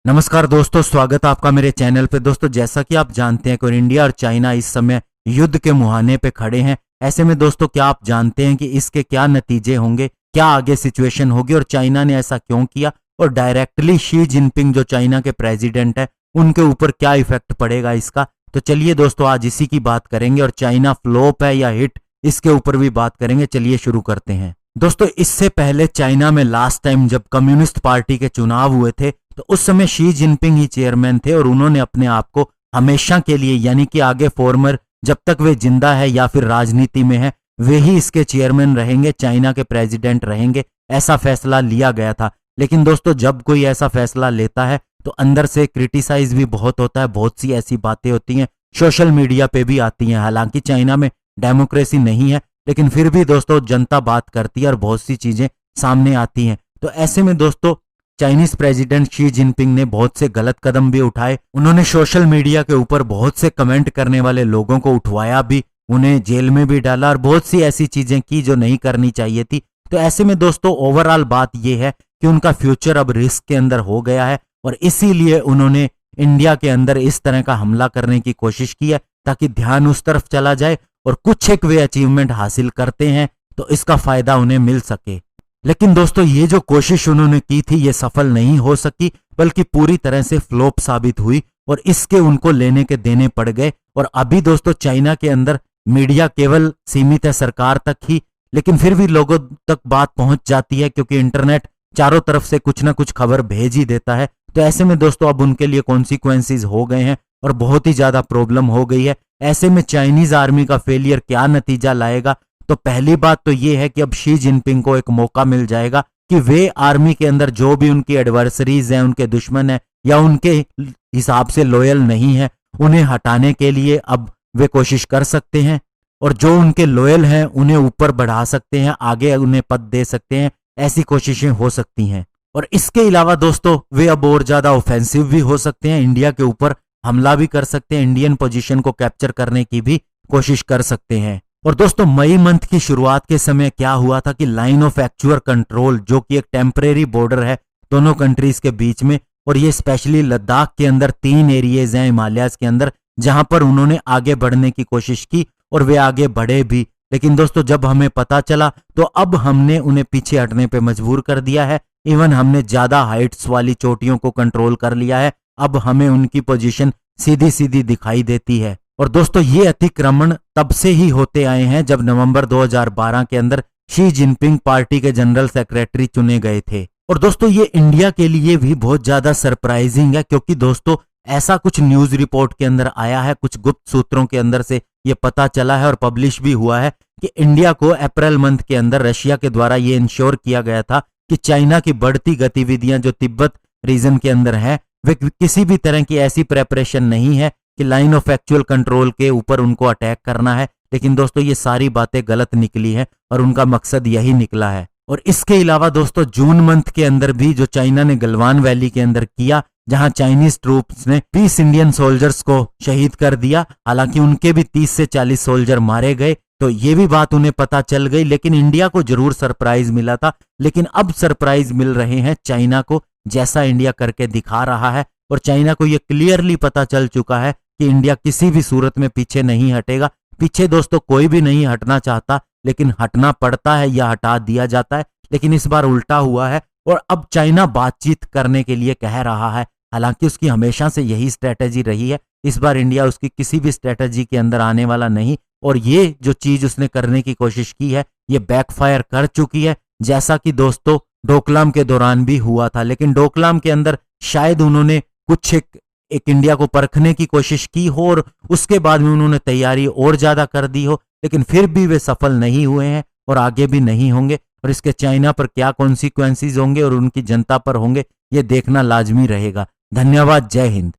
नमस्कार दोस्तों, स्वागत है आपका मेरे चैनल पे। दोस्तों, जैसा कि आप जानते हैं कि इंडिया और चाइना इस समय युद्ध के मुहाने पे खड़े हैं। ऐसे में दोस्तों, क्या आप जानते हैं कि इसके क्या नतीजे होंगे, क्या आगे सिचुएशन होगी और चाइना ने ऐसा क्यों किया, और डायरेक्टली शी जिनपिंग जो चाइना के प्रेसिडेंट है उनके ऊपर क्या इफेक्ट पड़ेगा इसका। तो चलिए दोस्तों, आज इसी की बात करेंगे और चाइना फ्लॉप है या हिट, इसके ऊपर भी बात करेंगे। चलिए शुरू करते हैं। दोस्तों, इससे पहले चाइना में लास्ट टाइम जब कम्युनिस्ट पार्टी के चुनाव हुए थे तो उस समय शी जिनपिंग ही चेयरमैन थे और उन्होंने अपने आप को हमेशा के लिए, यानी कि आगे फॉर्मर जब तक वे जिंदा है या फिर राजनीति में है, वे ही इसके चेयरमैन रहेंगे, चाइना के प्रेसिडेंट रहेंगे, ऐसा फैसला लिया गया था। लेकिन दोस्तों, जब कोई ऐसा फैसला लेता है तो अंदर से क्रिटिसाइज भी बहुत होता है, बहुत सी ऐसी बातें होती हैं, सोशल मीडिया पे भी आती हैं। हालांकि चाइना में डेमोक्रेसी नहीं है, लेकिन फिर भी दोस्तों जनता बात करती है और बहुत सी चीजें सामने आती हैं। तो ऐसे में दोस्तों, चाइनीज प्रेसिडेंट शी जिनपिंग ने बहुत से गलत कदम भी उठाए। उन्होंने सोशल मीडिया के ऊपर बहुत से कमेंट करने वाले लोगों को उठवाया भी, उन्हें जेल में भी डाला और बहुत सी ऐसी चीजें की जो नहीं करनी चाहिए थी। तो ऐसे में दोस्तों, ओवरऑल बात यह है कि उनका फ्यूचर अब रिस्क के अंदर हो गया है और इसीलिए उन्होंने इंडिया के अंदर इस तरह का हमला करने की कोशिश की है ताकि ध्यान उस तरफ चला जाए और कुछ एक वे अचीवमेंट हासिल करते हैं तो इसका फायदा उन्हें मिल सके। लेकिन दोस्तों, ये जो कोशिश उन्होंने की थी ये सफल नहीं हो सकी, बल्कि पूरी तरह से फ्लॉप साबित हुई और इसके उनको लेने के देने पड़ गए। और अभी दोस्तों, चाइना के अंदर मीडिया केवल सीमित है सरकार तक ही, लेकिन फिर भी लोगों तक बात पहुंच जाती है क्योंकि इंटरनेट चारों तरफ से कुछ ना कुछ खबर भेज ही देता है। तो ऐसे में दोस्तों, अब उनके लिए कॉन्सिक्वेंसेस हो गए हैं और बहुत ही ज्यादा प्रॉब्लम हो गई है। ऐसे में चाइनीज आर्मी का फेलियर क्या नतीजा लाएगा, तो पहली बात तो ये है कि अब शी जिनपिंग को एक मौका मिल जाएगा कि वे आर्मी के अंदर जो भी उनकी एडवर्सरीज हैं, उनके दुश्मन हैं या उनके हिसाब से लॉयल नहीं है, उन्हें हटाने के लिए अब वे कोशिश कर सकते हैं और जो उनके लॉयल हैं उन्हें ऊपर बढ़ा सकते हैं, आगे उन्हें पद दे सकते हैं। ऐसी कोशिशें हो सकती हैं। और इसके अलावा दोस्तों, वे अब और ज्यादा ऑफेंसिव भी हो सकते हैं, इंडिया के ऊपर हमला भी कर सकते हैं, इंडियन पोजीशन को कैप्चर करने की भी कोशिश कर सकते हैं। और दोस्तों, मई मंथ की शुरुआत के समय क्या हुआ था कि लाइन ऑफ एक्चुअल कंट्रोल, जो कि एक टेम्परेरी बॉर्डर है दोनों कंट्रीज के बीच में, और ये स्पेशली लद्दाख के अंदर 3 एरियाज हैं हिमालयाज के अंदर जहां पर उन्होंने आगे बढ़ने की कोशिश की और वे आगे बढ़े भी। लेकिन दोस्तों, जब हमें पता चला तो अब हमने उन्हें पीछे हटने पे मजबूर कर दिया है। इवन हमने ज्यादा हाइट्स वाली चोटियों को कंट्रोल कर लिया है। अब हमें उनकी पोजीशन सीधी सीधी दिखाई देती है। और दोस्तों, ये अतिक्रमण तब से ही होते आए हैं जब नवंबर 2012 के अंदर शी जिनपिंग पार्टी के जनरल सेक्रेटरी चुने गए थे। और दोस्तों, ये इंडिया के लिए भी बहुत ज्यादा सरप्राइजिंग है क्योंकि दोस्तों, ऐसा कुछ न्यूज रिपोर्ट के अंदर आया है, कुछ गुप्त सूत्रों के अंदर से ये पता चला है और पब्लिश भी हुआ है कि इंडिया को अप्रैल मंथ के अंदर रशिया के द्वारा ये इंश्योर किया गया था कि चाइना की बढ़ती गतिविधियां जो तिब्बत रीजन के अंदर है, वे किसी भी तरह की ऐसी प्रेपरेशन नहीं है कि लाइन ऑफ एक्चुअल कंट्रोल के ऊपर उनको अटैक करना है। लेकिन दोस्तों, ये सारी बातें गलत निकली है और उनका मकसद यही निकला है। और इसके अलावा दोस्तों, जून मंथ के अंदर भी जो चाइना ने गलवान वैली के अंदर किया, जहां चाइनीज ट्रूप्स ने 20 इंडियन सोल्जर्स को शहीद कर दिया, हालांकि उनके भी 30 से 40 सोल्जर मारे गए, तो ये भी बात उन्हें पता चल गई। लेकिन इंडिया को जरूर सरप्राइज मिला था, लेकिन अब सरप्राइज मिल रहे हैं चाइना को, जैसा इंडिया करके दिखा रहा है। और चाइना को यह क्लियरली पता चल चुका है कि इंडिया किसी भी सूरत में पीछे नहीं हटेगा। पीछे दोस्तों कोई भी नहीं हटना चाहता, लेकिन हटना पड़ता है या हटा दिया जाता है। लेकिन इस बार उल्टा हुआ है और अब चाइना बातचीत करने के लिए कह रहा है। हालांकि उसकी हमेशा से यही स्ट्रेटेजी रही है, इस बार इंडिया उसकी किसी भी स्ट्रेटेजी के अंदर आने वाला नहीं। और ये जो चीज उसने करने की कोशिश की है, ये बैकफायर कर चुकी है, जैसा कि दोस्तों डोकलाम के दौरान भी हुआ था। लेकिन डोकलाम के अंदर शायद उन्होंने कुछ एक इंडिया को परखने की कोशिश की हो और उसके बाद में उन्होंने तैयारी और ज्यादा कर दी हो, लेकिन फिर भी वे सफल नहीं हुए हैं और आगे भी नहीं होंगे। और इसके चाइना पर क्या कॉन्सिक्वेंसेस होंगे और उनकी जनता पर होंगे, ये देखना लाजमी रहेगा। धन्यवाद। जय हिंद।